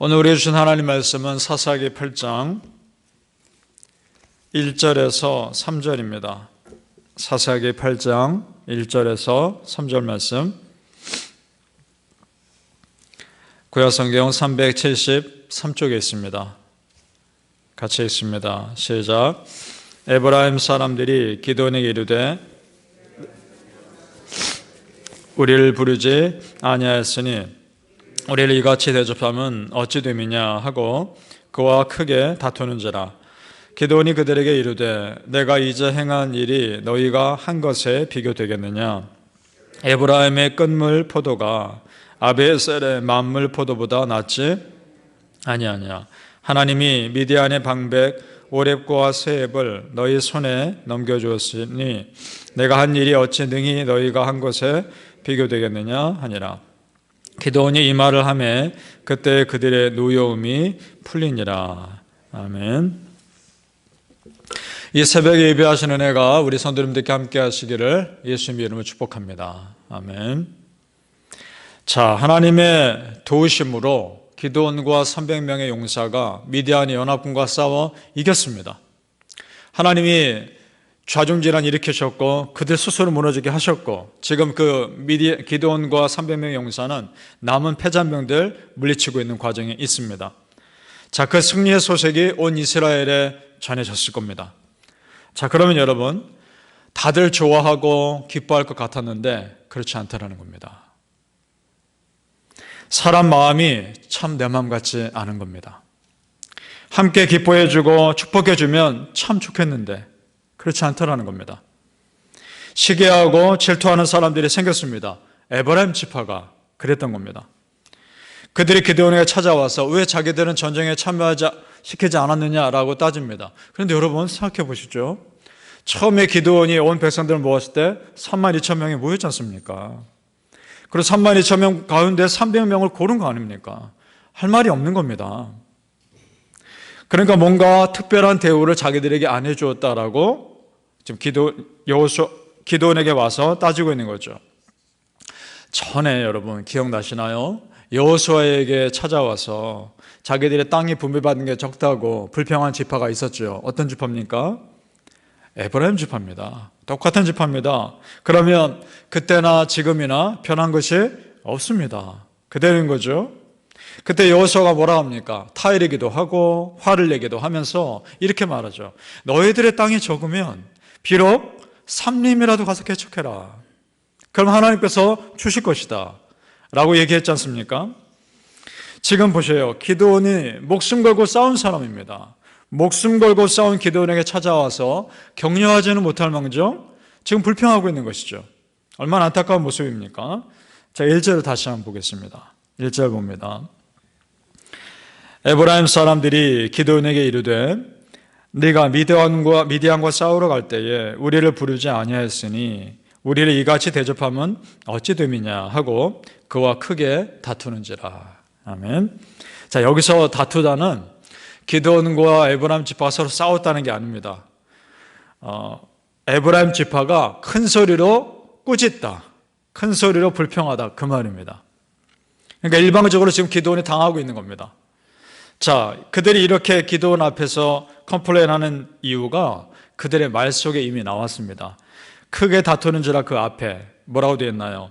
오늘 우리에게 주신 하나님 말씀은 사사기 8장 1절에서 3절입니다. 사사기 8장 1절에서 3절 말씀, 구약성경 373쪽에 있습니다. 같이 읽습니다. 시작. 에브라임 사람들이 기드온에게 이르되 우리를 부르지 아니하였으니 우리를 이같이 대접하면 어찌 됨이냐 하고 그와 크게 다투는지라. 기드온이 그들에게 이르되 내가 이제 행한 일이 너희가 한 것에 비교되겠느냐. 에브라임의 끝물 포도가 아비에셀의 만물 포도보다 낫지 아니하냐. 하나님이 미디안의 방백 오렙과 세heb을 너희 손에 넘겨주었으니 내가 한 일이 어찌 능히 너희가 한 것에 비교되겠느냐 하니라. 기드온이 이 말을 하매 그때 그들의 노여움이 풀리니라. 아멘. 이 새벽에 예배하신 은혜가 우리 성도님들께 함께 하시기를 예수님의 이름으로 축복합니다. 아멘. 자, 하나님의 도우심으로 기드온과 300명의 용사가 미디안의 연합군과 싸워 이겼습니다. 하나님이 좌중질환 일으키셨고 그들 스스로 무너지게 하셨고 지금 그 기드온과 300명의 용사는 남은 패잔병들 물리치고 있는 과정에 있습니다. 자, 그 승리의 소식이 온 이스라엘에 전해졌을 겁니다. 자, 그러면 여러분, 다들 좋아하고 기뻐할 것 같았는데 그렇지 않다라는 겁니다. 사람 마음이 참 내 마음 같지 않은 겁니다. 함께 기뻐해주고 축복해주면 참 좋겠는데 그렇지 않다라는 겁니다. 시기하고 질투하는 사람들이 생겼습니다. 에브라임 지파가 그랬던 겁니다. 그들이 기드온에게 찾아와서 왜 자기들은 전쟁에 참여시키지 않았느냐라고 따집니다. 그런데 여러분 생각해 보시죠. 처음에 기드온이 온 백성들을 모았을 때 32,000명이 모였지 않습니까? 그리고 32,000명 가운데 300명을 고른 거 아닙니까? 할 말이 없는 겁니다. 그러니까 뭔가 특별한 대우를 자기들에게 안 해주었다라고 지금 기드온에게 와서 따지고 있는 거죠. 전에 여러분 기억나시나요? 여호수아에게 찾아와서 자기들의 땅이 분배받은 게 적다고 불평한 지파가 있었죠. 어떤 지파입니까? 에브라임 지파입니다. 똑같은 지파입니다. 그러면 그때나 지금이나 변한 것이 없습니다. 그대로인 거죠. 그때 여호수아가 뭐라 합니까? 타이르기도 하고 화를 내기도 하면서 이렇게 말하죠. 너희들의 땅이 적으면 비록 삼림이라도 가서 개척해라. 그럼 하나님께서 주실 것이다 라고 얘기했지 않습니까? 지금 보세요. 기드온이 목숨 걸고 싸운 사람입니다. 목숨 걸고 싸운 기드온에게 찾아와서 격려하지는 못할 망정 지금 불평하고 있는 것이죠. 얼마나 안타까운 모습입니까? 자, 1절을 다시 한번 보겠습니다. 1절 봅니다. 에브라임 사람들이 기드온에게 이르되 네가 미디안과 싸우러 갈 때에 우리를 부르지 아니하였으니 우리를 이같이 대접하면 어찌 됨이냐 하고 그와 크게 다투는지라. 아멘. 자, 여기서 다투다는 기드온과 에브라임 지파가 서로 싸웠다는 게 아닙니다. 에브라임 지파가 큰 소리로 꾸짖다, 큰 소리로 불평하다, 그 말입니다. 그러니까 일방적으로 지금 기드온이 당하고 있는 겁니다. 자, 그들이 이렇게 기드온 앞에서 컴플레인하는 이유가 그들의 말 속에 이미 나왔습니다. 크게 다투는지라 그 앞에 뭐라고 되어 있나요?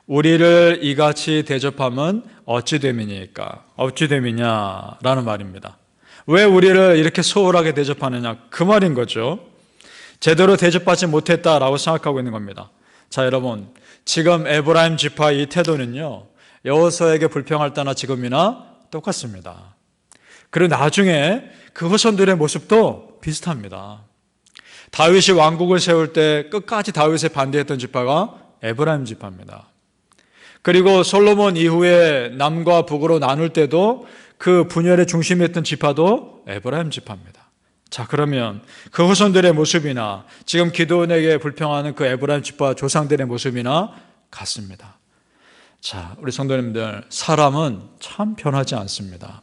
우리를 이같이 대접하면 어찌 됨이니까, 어찌 됨이냐라는 말입니다. 왜 우리를 이렇게 소홀하게 대접하느냐, 그 말인 거죠. 제대로 대접받지 못했다라고 생각하고 있는 겁니다. 자, 여러분, 지금 에브라임 지파의 이 태도는요, 여호수아에게 불평할 때나 지금이나 똑같습니다. 그리고 나중에 그 후손들의 모습도 비슷합니다. 다윗이 왕국을 세울 때 끝까지 다윗에 반대했던 지파가 에브라임 지파입니다. 그리고 솔로몬 이후에 남과 북으로 나눌 때도 그 분열의 중심이었던 지파도 에브라임 지파입니다. 자, 그러면 그 후손들의 모습이나 지금 기드온에게 불평하는 그 에브라임 지파 조상들의 모습이나 같습니다. 자, 우리 성도님들, 사람은 참 변하지 않습니다.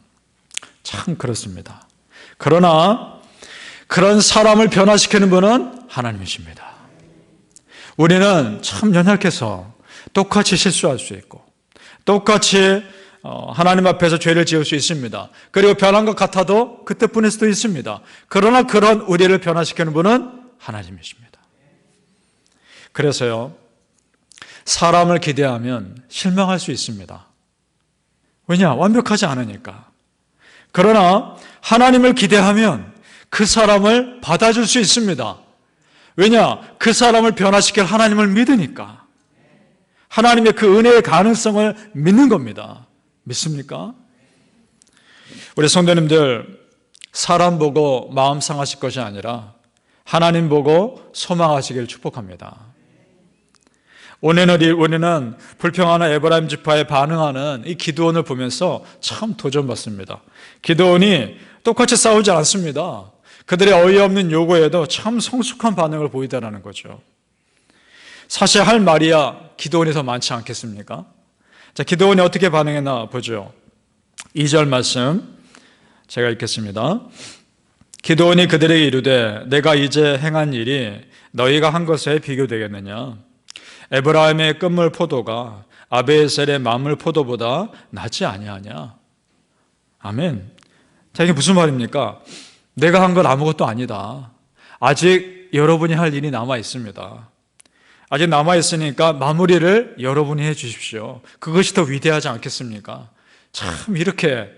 참 그렇습니다. 그러나 그런 사람을 변화시키는 분은 하나님이십니다. 우리는 참 연약해서 똑같이 실수할 수 있고 똑같이 하나님 앞에서 죄를 지을 수 있습니다. 그리고 변한 것 같아도 그때뿐일 수도 있습니다. 그러나 그런 우리를 변화시키는 분은 하나님이십니다. 그래서요, 사람을 기대하면 실망할 수 있습니다. 왜냐? 완벽하지 않으니까. 그러나 하나님을 기대하면 그 사람을 받아줄 수 있습니다. 왜냐? 그 사람을 변화시킬 하나님을 믿으니까. 하나님의 그 은혜의 가능성을 믿는 겁니다. 믿습니까? 우리 성도님들, 사람 보고 마음 상하실 것이 아니라 하나님 보고 소망하시길 축복합니다. 우리는 불평하는 에브라임 지파에 반응하는 이 기드온을 보면서 참 도전받습니다. 기드온이 똑같이 싸우지 않습니다. 그들의 어이없는 요구에도 참 성숙한 반응을 보이다라는 거죠. 사실 할 말이야 기드온이 더 많지 않겠습니까? 자, 기드온이 어떻게 반응했나 보죠. 2절 말씀 제가 읽겠습니다. 기드온이 그들에게 이르되 내가 이제 행한 일이 너희가 한 것에 비교되겠느냐? 에브라임의 끝물 포도가 아비에셀의 만물 포도보다 낫지 아니하냐? 아멘. 자, 이게 무슨 말입니까? 내가 한 건 아무것도 아니다. 아직 여러분이 할 일이 남아 있습니다. 아직 남아 있으니까 마무리를 여러분이 해 주십시오. 그것이 더 위대하지 않겠습니까? 참 이렇게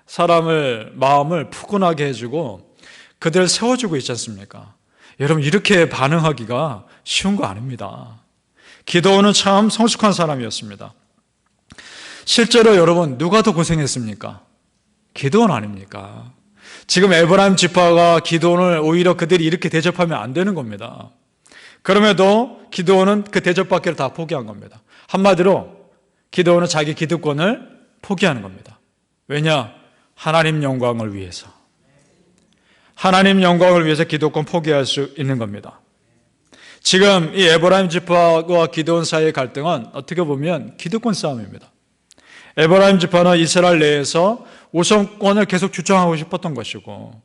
사람을 마음을 푸근하게 해주고 그들을 세워주고 있지 않습니까? 여러분, 이렇게 반응하기가 쉬운 거 아닙니다. 기드온은 참 성숙한 사람이었습니다. 실제로 여러분, 누가 더 고생했습니까? 기드온 아닙니까? 지금 에브라임 지파가 기드온을 오히려 그들이 이렇게 대접하면 안 되는 겁니다. 그럼에도 기드온은 그 대접받기를 다 포기한 겁니다. 한마디로 기드온은 자기 기득권을 포기하는 겁니다. 왜냐? 하나님 영광을 위해서. 하나님 영광을 위해서 기득권 포기할 수 있는 겁니다. 지금 이 에브라임 지파와 기드온 사이의 갈등은 어떻게 보면 기득권 싸움입니다. 에브라임 지파는 이스라엘 내에서 우선권을 계속 주장하고 싶었던 것이고,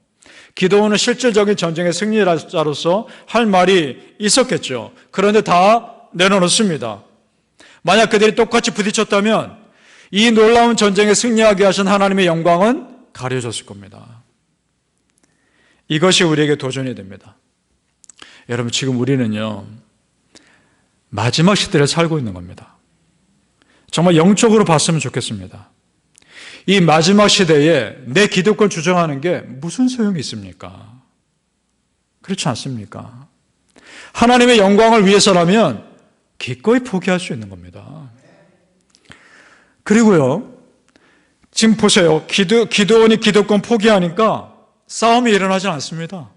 기드온은 실질적인 전쟁의 승리자로서 할 말이 있었겠죠. 그런데 다 내려놓습니다. 만약 그들이 똑같이 부딪혔다면 이 놀라운 전쟁에 승리하게 하신 하나님의 영광은 가려졌을 겁니다. 이것이 우리에게 도전이 됩니다. 여러분, 지금 우리는요, 마지막 시대를 살고 있는 겁니다. 정말 영적으로 봤으면 좋겠습니다. 이 마지막 시대에 내 기득권 주장하는 게 무슨 소용이 있습니까? 그렇지 않습니까? 하나님의 영광을 위해서라면 기꺼이 포기할 수 있는 겁니다. 그리고요, 지금 보세요. 기드온이 기득권 포기하니까 싸움이 일어나지 않습니다.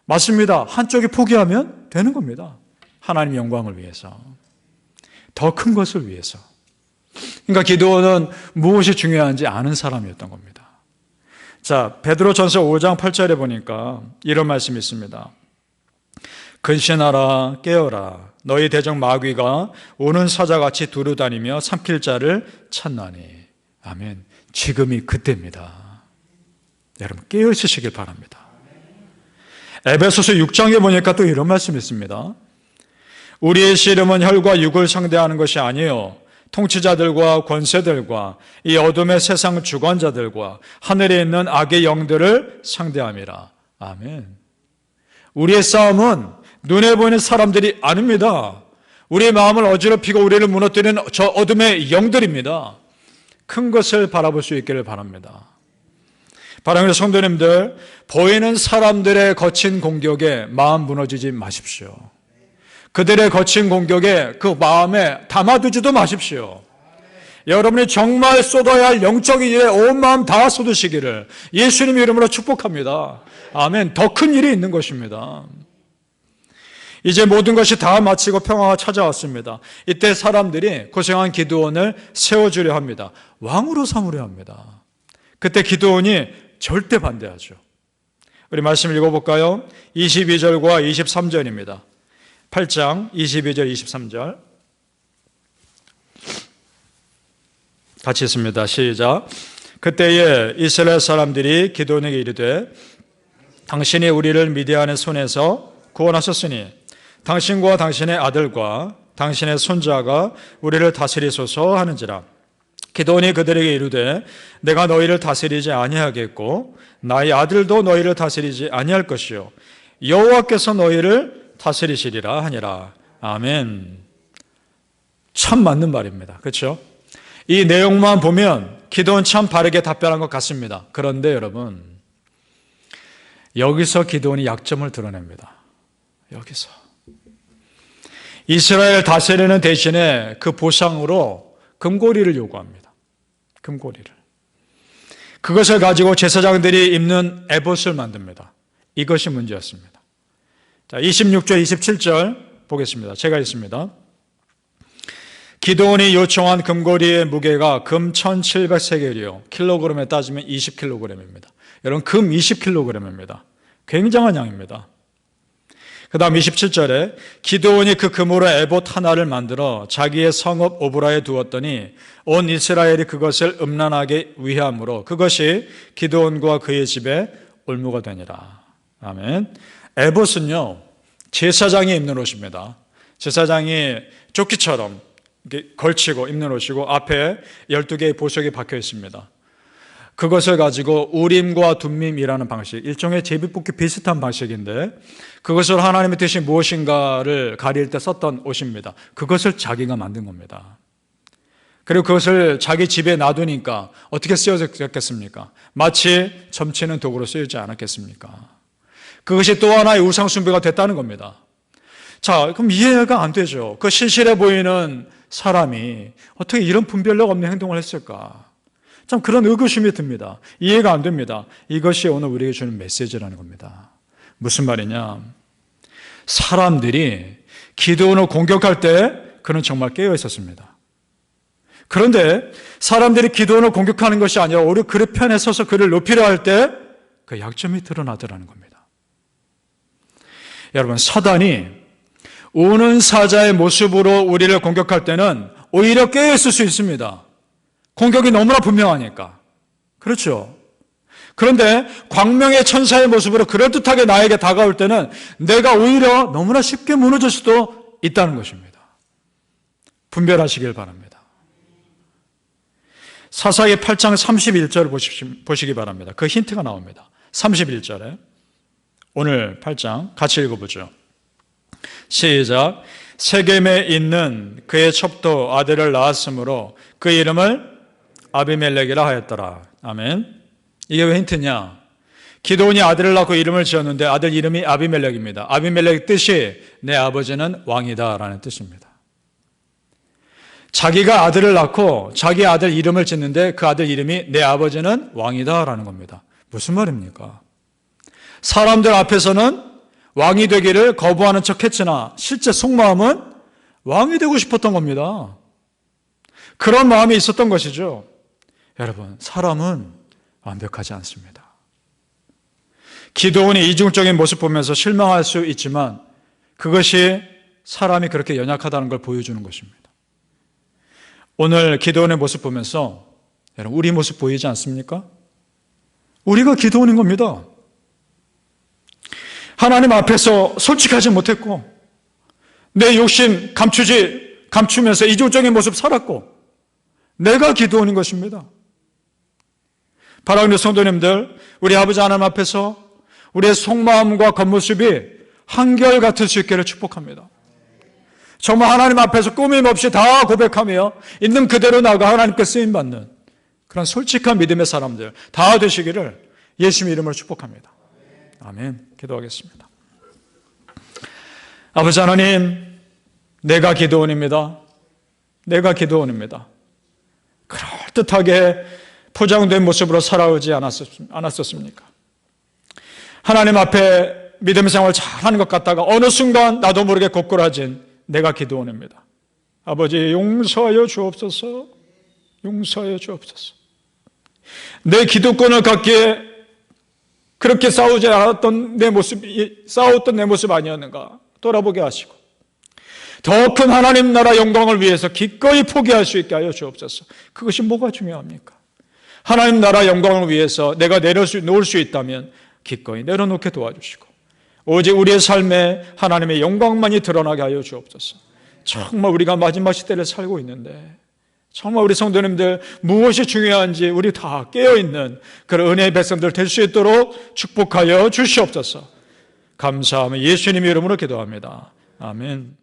맞습니다. 한쪽이 포기하면 되는 겁니다. 하나님 영광을 위해서, 더 큰 것을 위해서. 그러니까 기드온은 무엇이 중요한지 아는 사람이었던 겁니다. 자, 베드로전서 5장 8절에 보니까 이런 말씀이 있습니다. 근신하라, 깨어라. 너희 대적 마귀가 오는 사자같이 두루다니며 삼킬 자를 찾나니. 아멘. 지금이 그때입니다. 여러분, 깨어 있으시길 바랍니다. 에베소서 6장에 보니까 또 이런 말씀이 있습니다. 우리의 씨름은 혈과 육을 상대하는 것이 아니요 통치자들과 권세들과 이 어둠의 세상 주관자들과 하늘에 있는 악의 영들을 상대함이라. 아멘. 우리의 싸움은 눈에 보이는 사람들이 아닙니다. 우리의 마음을 어지럽히고 우리를 무너뜨리는 저 어둠의 영들입니다. 큰 것을 바라볼 수 있기를 바랍니다. 사랑하는 성도님들, 보이는 사람들의 거친 공격에 마음 무너지지 마십시오. 그들의 거친 공격에 그 마음에 담아두지도 마십시오. 여러분이 정말 쏟아야 할 영적인 일에 온 마음 다 쏟으시기를 예수님 이름으로 축복합니다. 아멘. 더 큰 일이 있는 것입니다. 이제 모든 것이 다 마치고 평화가 찾아왔습니다. 이때 사람들이 고생한 기드온을 세워주려 합니다. 왕으로 삼으려 합니다. 그때 기드온이 절대 반대하죠. 우리 말씀 읽어볼까요? 22절과 23절입니다. 8장 22절 23절 같이 읽습니다. 시작. 그때에 이스라엘 사람들이 기드온에게 이르되 당신이 우리를 미디안의 손에서 구원하셨으니 당신과 당신의 아들과 당신의 손자가 우리를 다스리소서 하는지라. 기드온이 그들에게 이르되 내가 너희를 다스리지 아니하겠고 나의 아들도 너희를 다스리지 아니할 것이요 여호와께서 너희를 다스리시리라 하니라. 아멘. 참 맞는 말입니다. 그렇죠? 이 내용만 보면 기드온 참 바르게 답변한 것 같습니다. 그런데 여러분, 여기서 기드온이 약점을 드러냅니다. 여기서 이스라엘 다스리는 대신에 그 보상으로 금고리를 요구합니다. 금고리를. 그것을 가지고 제사장들이 입는 에봇을 만듭니다. 이것이 문제였습니다. 자, 26절, 27절 보겠습니다. 제가 읽습니다. 기드온이 요청한 금고리의 무게가 금 1700세겔이요. 킬로그램에 따지면 20kg입니다. 여러분, 금 20kg입니다. 굉장한 양입니다. 그 다음 27절에 기드온이 그 금으로 에봇 하나를 만들어 자기의 성읍 오브라에 두었더니 온 이스라엘이 그것을 음란하게 위하므로 그것이 기드온과 그의 집에 올무가 되니라. 아멘. 에봇은요, 제사장이 입는 옷입니다. 제사장이 조끼처럼 이렇게 걸치고 입는 옷이고 앞에 12개의 보석이 박혀 있습니다. 그것을 가지고 우림과 둠밈이라는 방식, 일종의 제비뽑기 비슷한 방식인데 그것을 하나님의 뜻이 무엇인가를 가릴 때 썼던 옷입니다. 그것을 자기가 만든 겁니다. 그리고 그것을 자기 집에 놔두니까 어떻게 쓰여졌겠습니까? 마치 점치는 도구로 쓰이지 않았겠습니까? 그것이 또 하나의 우상 숭배가 됐다는 겁니다. 자, 그럼 이해가 안 되죠. 그 신실해 보이는 사람이 어떻게 이런 분별력 없는 행동을 했을까? 참 그런 의구심이 듭니다. 이해가 안 됩니다. 이것이 오늘 우리에게 주는 메시지라는 겁니다. 무슨 말이냐? 사람들이 기드온을 공격할 때 그는 정말 깨어 있었습니다. 그런데 사람들이 기드온을 공격하는 것이 아니라 오히려 그의 편에 서서 그를 높이려 할 때 그 약점이 드러나더라는 겁니다. 여러분, 사단이 우는 사자의 모습으로 우리를 공격할 때는 오히려 깨어 있을 수 있습니다. 공격이 너무나 분명하니까. 그렇죠? 그런데 광명의 천사의 모습으로 그럴듯하게 나에게 다가올 때는 내가 오히려 너무나 쉽게 무너질 수도 있다는 것입니다. 분별하시길 바랍니다. 사사기 8장 31절을 보시기 바랍니다. 그 힌트가 나옵니다. 31절에 오늘 8장 같이 읽어보죠. 시작. 세겜에 있는 그의 첩도 아들을 낳았으므로 그 이름을 아비멜렉이라 하였더라. 아멘. 이게 왜 힌트냐? 기드온이 아들을 낳고 이름을 지었는데 아들 이름이 아비멜렉입니다. 아비멜렉의 뜻이 내 아버지는 왕이다 라는 뜻입니다. 자기가 아들을 낳고 자기 아들 이름을 짓는데 그 아들 이름이 내 아버지는 왕이다 라는 겁니다. 무슨 말입니까? 사람들 앞에서는 왕이 되기를 거부하는 척 했으나 실제 속마음은 왕이 되고 싶었던 겁니다. 그런 마음이 있었던 것이죠. 여러분, 사람은 완벽하지 않습니다. 기드온이 이중적인 모습 보면서 실망할 수 있지만 그것이 사람이 그렇게 연약하다는 걸 보여주는 것입니다. 오늘 기드온의 모습 보면서 여러분, 우리 모습 보이지 않습니까? 우리가 기드온인 겁니다. 하나님 앞에서 솔직하지 못했고 내 욕심 감추면서 이중적인 모습 살았고 내가 기드온인 것입니다. 사랑하는 성도님들, 우리 아버지 하나님 앞에서 우리의 속마음과 겉모습이 한결같을 수 있기를 축복합니다. 정말 하나님 앞에서 꾸밈 없이 다 고백하며 있는 그대로 나가 하나님께 쓰임받는 그런 솔직한 믿음의 사람들 다 되시기를 예수님의 이름으로 축복합니다. 아멘. 기도하겠습니다. 아버지 하나님, 내가 기드온입니다. 내가 기드온입니다. 그럴듯하게 포장된 모습으로 살아오지 않았었습니까? 하나님 앞에 믿음 생활 잘하는 것 같다가 어느 순간 나도 모르게 고꾸라진 내가 기드온입니다. 아버지, 용서하여 주옵소서. 용서하여 주옵소서. 내 기득권을 갖기에 그렇게 싸웠던 내 모습 아니었는가 돌아보게 하시고 더 큰 하나님 나라 영광을 위해서 기꺼이 포기할 수 있게 하여 주옵소서. 그것이 뭐가 중요합니까? 하나님 나라 영광을 위해서 내가 내려놓을 수 있다면 기꺼이 내려놓게 도와주시고 오직 우리의 삶에 하나님의 영광만이 드러나게 하여 주옵소서. 정말 우리가 마지막 시대를 살고 있는데 정말 우리 성도님들 무엇이 중요한지 우리 다 깨어있는 그런 은혜의 백성들 될 수 있도록 축복하여 주시옵소서. 감사하며 예수님 이름으로 기도합니다. 아멘.